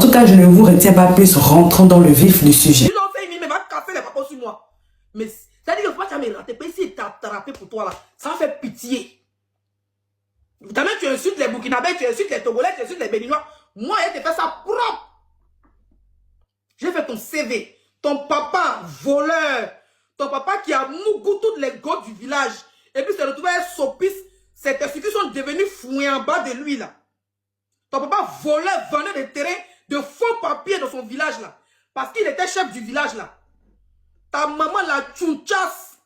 En tout cas, je ne vous retiens pas plus, rentrons dans le vif du sujet. Tu l'as fait, mais va casser les papas sur moi. Mais ça dit que faut pas me rater. Si tu as attrapé pour toi là, ça fait pitié. Quand même, tu insultes les Burkinabés, tu insultes les Togolais, tu insultes les Béninois. Moi, je te fais ça propre. J'ai fait ton CV. Ton papa, voleur. Ton papa qui a mougou toutes les gosses du village. Et puis, s'est retrouvé à Sopis. Ces institutions sont devenues fouillées en bas de lui, là. Ton papa voleur, vendeur de terrain, de faux papiers dans son village, là. Parce qu'il était chef du village, là. Ta maman, la tchouchasse,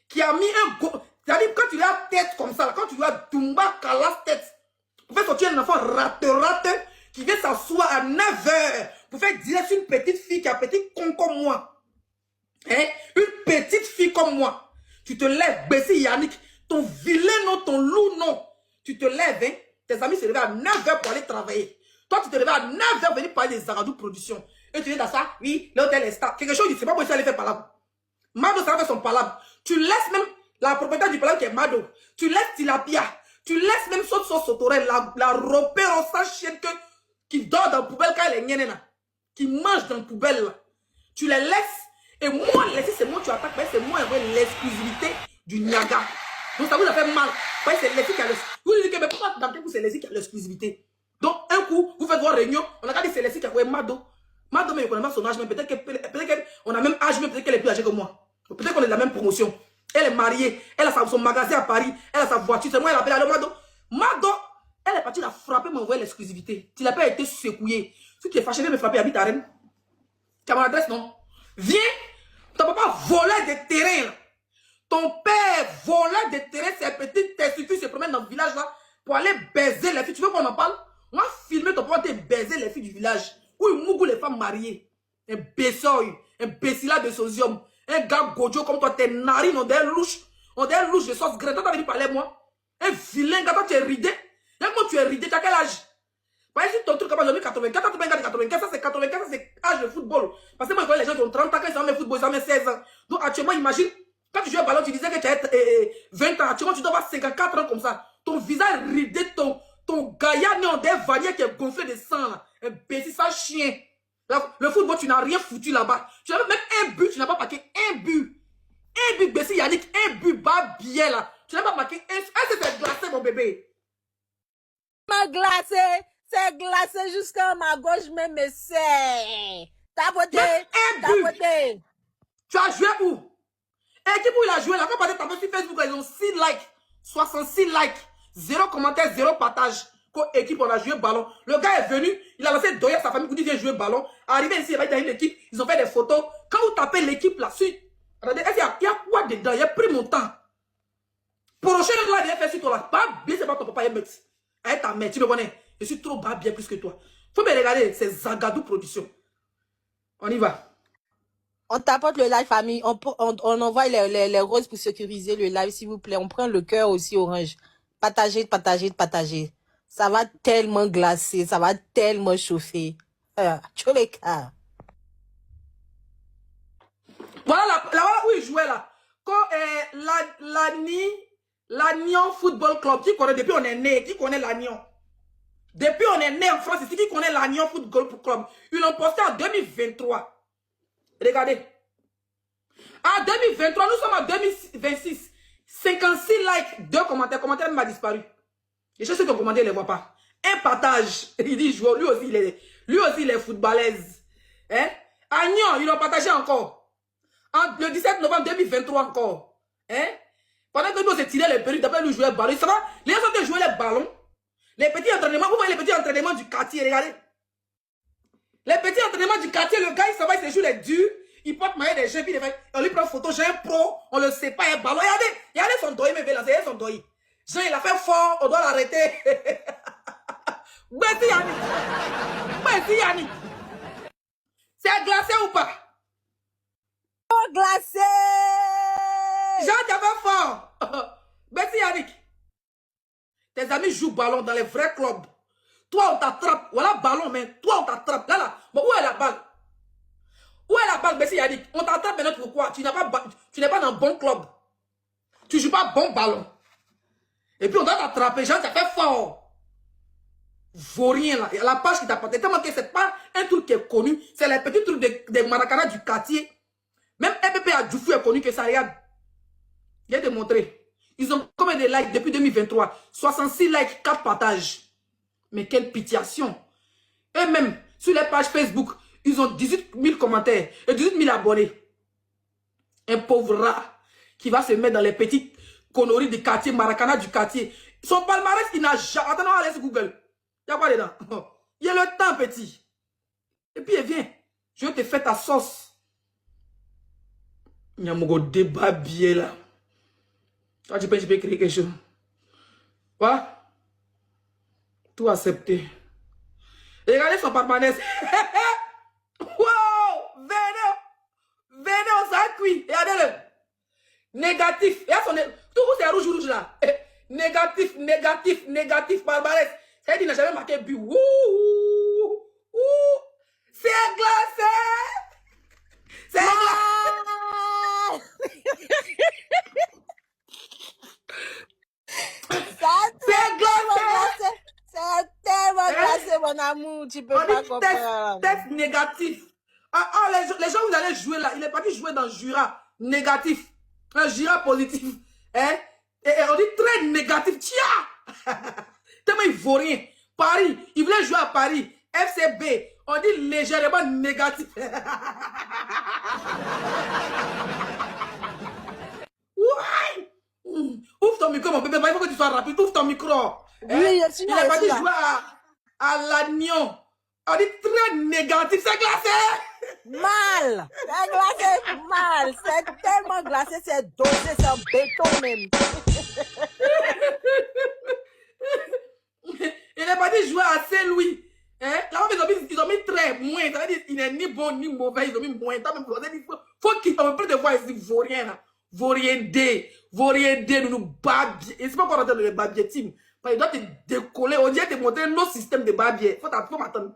qui a mis un go... C'est-à-dire, quand tu as tête comme ça, là, quand tu as Dumba Kalas tête, pour faire sortir un enfant rate, qui vient s'asseoir à 9 h pour faire direct une petite fille qui a petit con comme moi. Hein? Une petite fille comme moi. Tu te lèves, Bessie Yannick, ton vilain nom, ton loup non. Tu te lèves, hein? Tes amis se lèvent à 9 h pour aller travailler. Toi, tu te lèves à 9 h pour venir parler des Zaradou Productions. Et tu dis dans ça, oui, l'hôtel est stable. Quelque chose, je ne sais pas pourquoi ça allait faire palabre. Mado, ça va faire son palabre. Tu laisses même la propriétaire du palabre qui est Mado. Tu laisses Tilapia. Tu laisses même Sotorel, la ropée en sa chienne qui dort dans la poubelle quand elle est nienne là. Qui mange dans la poubelle là. Tu les laisses. Et moi, laisser, c'est moi tu attaques. C'est moi l'exclusivité du Niaga. Donc ça vous a fait mal. C'est les filles qui a l'exclusivité. Vous dites que mais pourquoi dans vous c'est les filles qui a l'exclusivité? Donc un coup, vous faites vos réunions. On a dit c'est les filles qui a Mado. Mado, mais on a pas son âge, mais peut-être qu'on a même âge, mais peut-être qu'elle est plus âgée que moi. Peut-être qu'on est de la même promotion. Elle est mariée, elle a son magasin à Paris, elle a sa voiture. C'est moi, elle appelle Mado. Mado, elle est partie la frapper, m'envoyer l'exclusivité. Tu n'as pas été secoué. Si tu es fâché, viens me frapper, habite à Rennes. Tu as mon adresse, non? Viens, ton papa volait des terrains. Ton père volait des terrains, ces petites testicules se promènent dans le village là pour aller baiser les filles. Tu veux qu'on en parle? On va filmer ton papa de baiser les filles du village. Où il mougou les femmes mariées. Un bessoy, un bessila de sosium. Un gars gojo comme toi, tes narines ont des louches. On des louches de sauce graine. Toi, t'as venu parler moi. Un vilain gars, toi, tu es ridé. Et moi, tu es ridé, tu as quel âge? Par exemple, ton truc, comme j'ai mis 84, tu as 84, ça c'est 84, ça c'est âge de football. Parce que moi, je connais les gens qui ont 30 ans, quand ils ont mis football, ils ont mis 16 ans. Donc, actuellement, imagine, quand tu joues au ballon, tu disais que tu as 20 ans. Actuellement, tu dois avoir 54 ans comme ça. Ton visage ridé, ton gaillard né en des vaniers qui est gonflé de sang, là. Un bêtise, ça chien. Le football, tu n'as rien foutu là-bas. Tu n'as même un but, tu n'as pas marqué un but. Un but, Bessie Yannick, un but, bas bien là. Tu n'as pas marqué un. Est-ce que c'est glacé, mon bébé? C'est glacé jusqu'à ma gauche, même, mais c'est. Tapoté, tapoté. Tu as joué où? Et qui où il a joué là? Quand on parle sur Facebook, ils ont 6 likes, 66 likes, 0 commentaire, 0 partage. Équipe, on a joué ballon. Le gars est venu, il a lancé Doya, sa famille, pour dire viens jouer ballon. Arrivé ici, il va dans une équipe, ils ont fait des photos. Quand vous tapez l'équipe là-dessus, regardez, il y a quoi dedans? Il a pris mon temps. Prochain là, il a fait sur toi là. Pas bien, c'est pas ton papa, il met. Avec ta mère, tu me connais. Je suis trop bas bien plus que toi. Faut me regarder, c'est Zagadou Production. On y va. On tapote le live, famille. On envoie les roses pour sécuriser le live, s'il vous plaît. On prend le cœur aussi orange. Partagez. Ça va tellement glacer, ça va tellement chauffer. Tu les cas. Voilà là où il jouait là. Quand l'Agnon Football Club, qui connaît depuis on est né, qui connaît l'Agnon? Depuis on est né en France, ici, qui connaît l'Agnon Football Club? Ils l'ont posté en 2023. Regardez. En 2023, nous sommes en 2026. 56 likes, 2 commentaires. Commentaire m'a disparu. Et je sais que le commentaire ne les voit pas. Un partage. Il dit, lui aussi, il est footballaise. Hein? Agnon, ils l'ont partagé encore. Le 17 novembre 2023 encore. Hein? Pendant que nous, on s'est tiré les perruques, d'après nous jouer le ballon. Ça va? Les gens sont jouer les ballons. Les petits entraînements, vous voyez les petits entraînements du quartier, regardez. Les petits entraînements du quartier, le gars, il s'en va, il se joue les durs. Il porte maillot des jeux, puis on lui prend photo, j'ai un pro, on le sait pas, un ballon. Regardez son doigt, mais là, c'est son doigt. Jean, il a fait fort, on doit l'arrêter. Bessie Yannick. C'est glacé ou pas? Oh, glacé! Jean, tu as fait fort. Bessie Yannick. Tes amis jouent ballon dans les vrais clubs. Toi, on t'attrape. Voilà ballon, mais toi, on t'attrape. Là. Bon, où est la balle? Où est la balle, Bessie Yannick? On t'attrape maintenant pourquoi? Tu n'es pas dans un bon club. Tu joues pas bon ballon. Et puis on doit t'attraper, Jean, ça fait fort. Vaurien là. La page qui t'a porté. Tellement que c'est pas un truc qui est connu. C'est les petits trucs des Maracana du quartier. Même MPP à Djoufou est connu que ça. Regarde. Je vais te montrer. Ils ont combien de likes depuis 2023? 66 likes, 4 partages. Mais quelle pitiation. Eux-mêmes, sur les pages Facebook, ils ont 18 000 commentaires et 18 000 abonnés. Un pauvre rat qui va se mettre dans les petites conneries du quartier, Maracana du quartier. Son palmarès, il n'a jamais... Attends, allez sur Google. Il y a quoi dedans? Il y a le temps, petit. Et puis, il vient. Je vais te faire ta sauce. Il y a mon débat bien là. Toi, tu peux créer quelque chose. Quoi? Tout accepté. Et regardez son palmarès. Wow! Venez, on s'est cuit. Regardez-le. Négatif. Et son... Tout c'est rouge là. Négatif, négatif, négatif, palmarès. C'est-à-dire qu'il n'a jamais marqué but. C'est glacé. C'est glacé. C'est glacé. C'est tellement glacé, mon amour. Tu peux pas comprendre. Test négatif. Les gens, vous allez jouer là. Il est parti jouer dans Jura. Négatif. Un Jura positif. Hein? Et on dit très négatif. Tiens! Tellement il vaut rien. Paris. Il voulait jouer à Paris. FCB. On dit légèrement négatif. Ouais. Ouvre ton micro, mon bébé. Il faut que tu sois rapide. Ouvre ton micro. Oui, je suis là. Il est parti jouer à Lannion. On dit très négatif. C'est glacé. Mal. C'est glacé mal. C'est tellement glacé. C'est dosé. C'est en béton même. Il est parti jouer à Saint-Louis. Hein? Là-bas, ils ont mis très moins. Ça veut dire qu'il n'est ni bon ni mauvais. Ils ont mis moins. Il faut qu'il ne peut te voir ici. Vaurien là. Vaurien D. Vaurien D. Nous nous babiers. Et c'est pas qu'on entend le babier team. Il doit te décoller. On dirait te montrer nos systèmes de babier. Faut m'attendre.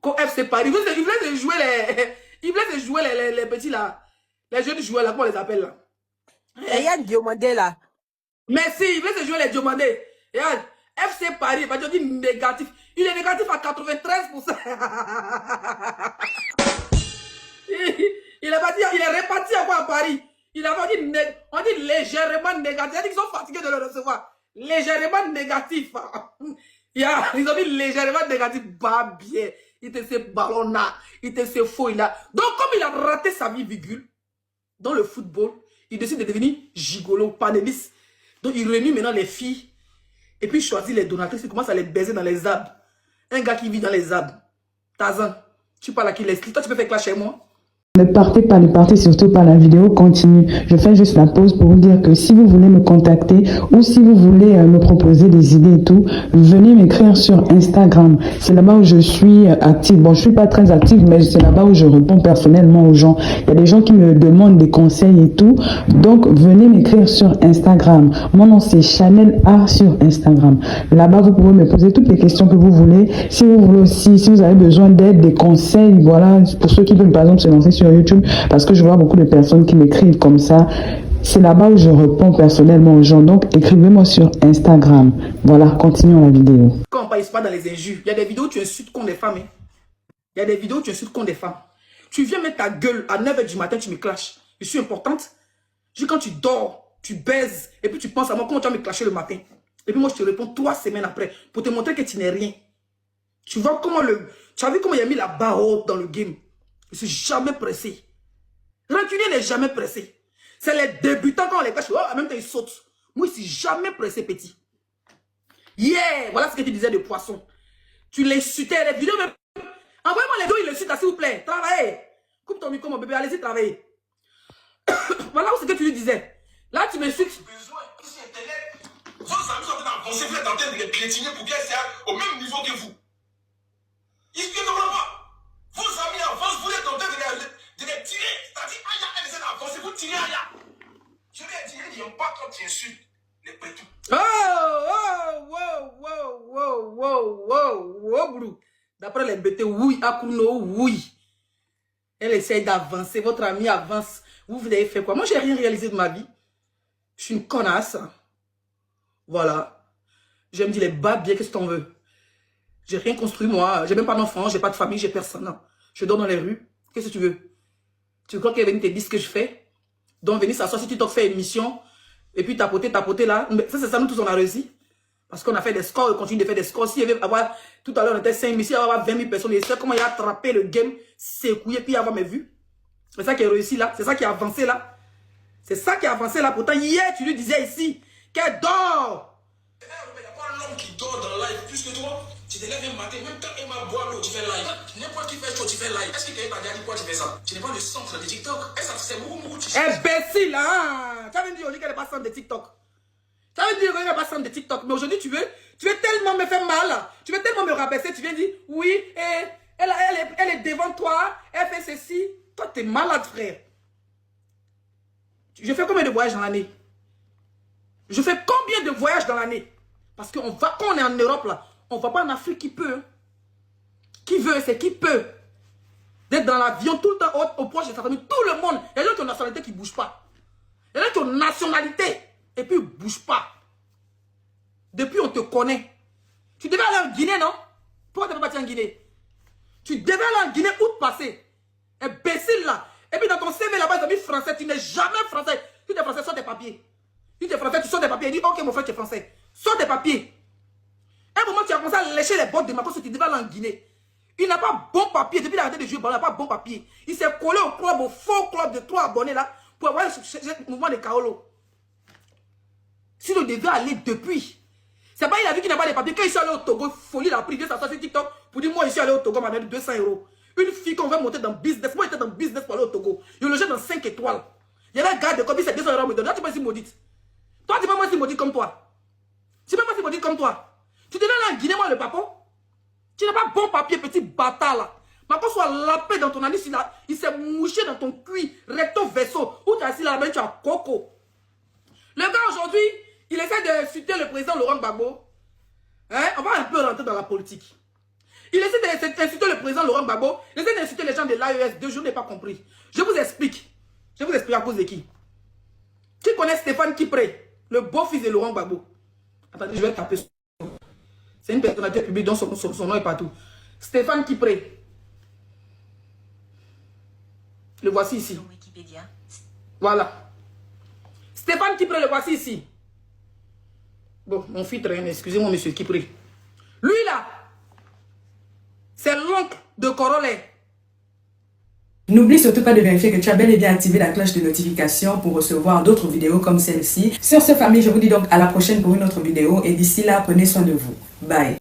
Comme FC Paris. Il voulait se jouer les. Il voulait se jouer les petits là. Les jeunes joueurs là. Comment on les appelle là? Et il y a un diomandé là. Merci. Il voulait se jouer les diomandés. Regarde. FC Paris, on dit négatif. Il est négatif à 93%. Il est reparti à Paris. Il a dit, on dit légèrement négatif. Il a dit qu'ils sont fatigués de le recevoir. Légèrement négatif. Ils ont dit légèrement négatif. Bah bien. Il était ce ballon là. Il était ce faux là. Donc comme il a raté sa vie, virgule, dans le football, il décide de devenir gigolo, panéliste. Donc il réunit maintenant les filles. Et puis il choisit les donatrices, il commence à les baiser dans les arbres. Un gars qui vit dans les arbres. Tazan, tu parles à qui l'explique. Toi, tu peux faire clash chez moi. Ne partez surtout pas, la vidéo continue. Je fais juste la pause pour vous dire que si vous voulez me contacter ou si vous voulez me proposer des idées et tout, venez m'écrire sur Instagram. C'est là-bas où je suis active. Bon, je suis pas très active, mais c'est là-bas où je réponds personnellement aux gens. Il y a des gens qui me demandent des conseils et tout. Donc, venez m'écrire sur Instagram. Mon nom, c'est Chanel A sur Instagram. Là-bas, vous pouvez me poser toutes les questions que vous voulez. Si vous voulez aussi, si vous avez besoin d'aide, des conseils, voilà, pour ceux qui veulent par exemple se lancer sur YouTube, parce que je vois beaucoup de personnes qui m'écrivent comme ça. C'est là-bas où je réponds personnellement aux gens. Donc, écrivez-moi sur Instagram. Voilà, continuons la vidéo. Quand on ne parle pas dans les injures, il y a des vidéos où tu insultes contre des femmes. Hein. Il y a des vidéos où tu insultes contre des femmes. Tu viens mettre ta gueule à 9 h du matin, tu me clashes. Je suis importante. Je dis quand tu dors, tu baises, et puis tu penses à moi, comment tu vas me clasher le matin. Et puis moi, je te réponds 3 semaines après, pour te montrer que tu n'es rien. Tu vois comment tu as vu comment il a mis la barre haute dans le game. Je ne suis jamais pressé. Rancunier n'est jamais pressé. C'est les débutants quand on les cache. Oh, en même temps, ils sautent. Moi, je ne suis jamais pressé, petit. Yeah! Voilà ce que tu disais de poisson. Tu les sutais, les vidéos. Envoyez-moi les vidéos, il les suite, s'il vous plaît. Travaillez. Coupe ton micro, mon bébé. Allez-y, travaillez. Voilà ce que tu lui disais. Là, tu me suites. Vos amis sont en train d'avancer, vous êtes en train de les piétiner pour qu'elles soient au même niveau que vous. Ils ne comprennent pas. Vos amis avancent, vous êtes en train de les tirer. C'est-à-dire, aïe, elles essaient d'avancer, vous tirez, aïe. Je vais dire, ils n'ont pas quand tu insultes les pétous. Wow, d'après les bêtés, oui, Akuno, oui. Elle essaye d'avancer, votre ami avance. Vous avez fait quoi? Moi, je n'ai rien réalisé de ma vie. Je suis une connasse. Voilà. Je me dis les bas bien, qu'est-ce que t'en veux? J'ai rien construit, moi. J'ai même pas d'enfant, j'ai pas de famille, j'ai personne. Je dors dans les rues. Qu'est-ce que tu veux? Tu crois qu'elle va venir te dire ce que je fais? Donc, venir s'asseoir sur TikTok, faire émission, et puis tapoter là. Mais ça, c'est ça, nous tous, on a réussi. Parce qu'on a fait des scores, on continue de faire des scores. Si il y avait avoir, tout à l'heure, on était 5 000, si il y avait avoir 20 000 personnes, et c'est comment il a attrapé le game, s'écouiller, puis avoir mes vues. C'est ça qui est réussi là. C'est ça qui a avancé là. C'est ça qui a avancé là. Pourtant, hier, tu lui disais ici qu'elle dort. Il n'y a pas l'homme qui dort dans live plus que toi. Tu te lèves un matin, même quand Emma boit l'eau, tu fais live. N'importe qui fait chaud, tu fais live. Est-ce qu'il t'a dit pourquoi tu fais ça? Tu n'es pas le centre de TikTok. C'est beaucoup, tu sais. Imbécile, hein? Tu avais dit aujourd'hui qu'elle n'est pas centre de TikTok. Tu avais dit qu'elle n'est pas centre de TikTok. Mais aujourd'hui, tu veux tellement me faire mal. Tu veux tellement me rabaisser. Tu viens dire, oui, elle est devant toi. Elle fait ceci. Toi, tu es malade, frère. Je fais combien de voyages dans l'année? Je fais combien de voyages dans l'année? Parce qu'on va, quand on est en Europe, là, on ne va pas en Afrique qui peut. Qui veut, c'est qui peut. D'être dans l'avion tout le temps au proche de sa famille. Tout le monde. Il y a des gens qui ont une nationalité qui ne bouge pas. Il y a des gens qui ont une nationalité et puis ils ne bougent pas. Depuis, on te connaît. Tu devais aller en Guinée, non? Pourquoi tu n'es pas parti en Guinée? Tu devais aller en Guinée, où passer? Imbécile, là. Et puis dans ton CV là-bas, ils ont mis français. Tu n'es jamais français. Si tu es français, sors tes papiers. Si tu es français, tu sors tes papiers. Dis, ok, mon frère, tu es français. Sors tes papiers. À un moment, tu as commencé à lécher les bottes de ma parce que tu devais aller en Guinée. Il n'a pas bon papier. Depuis l'arrêté de jouer, il n'a pas bon papier. Il s'est collé au club, au faux club de 3 abonnés là, pour avoir ce mouvement de Kaolo. Si tu devais aller depuis. C'est pas il a vu qu'il n'a pas de papiers. Quand il s'est allé au Togo, folie, il a pris, il s'assoit sur TikTok pour dire, moi, je suis allé au Togo, m'a donné 200 €. Une fille qu'on va monter dans le business. Moi, j'étais dans le business pour aller au Togo. Je logeais dans 5 étoiles. Il y avait un gars de combien c'est 200 € à me donner. Toi, tu peux pas si maudite. Toi, tu peux pas moi si maudite comme toi. Tu peux pas si maudite comme toi. Tu devais aller en Guinée, moi, le papa. Tu n'as pas bon papier, petit bâtard, là. Ma qu'on soit lapé dans ton anus, il s'est mouché dans ton cuir, recto verso. Où tu as assis là-bas, tu as coco. Le gars, aujourd'hui, il essaie d'insulter le président Laurent Gbagbo. Hein? On va un peu rentrer dans la politique. Il essaie d'insulter le président Laurent Gbagbo. Il essaie d'insulter les gens de l'AES. Je n'ai pas compris. Je vous explique. Je vous explique à cause de qui. Qui connaît Stéphane Kipré, le beau-fils de Laurent Gbagbo? Attendez, je vais taper. C'est une personnalité publique dont son nom est partout. Stéphane Kipré. Le voici ici. Wikipédia. Voilà. Stéphane Kipré, le voici ici. Bon, mon fils traîne, excusez-moi, monsieur Kipré. Lui là, c'est l'oncle de Corolet. N'oublie surtout pas de vérifier que tu as bel et bien activé la cloche de notification pour recevoir d'autres vidéos comme celle-ci. Sur ce, famille, je vous dis donc à la prochaine pour une autre vidéo. Et d'ici là, prenez soin de vous. Bye.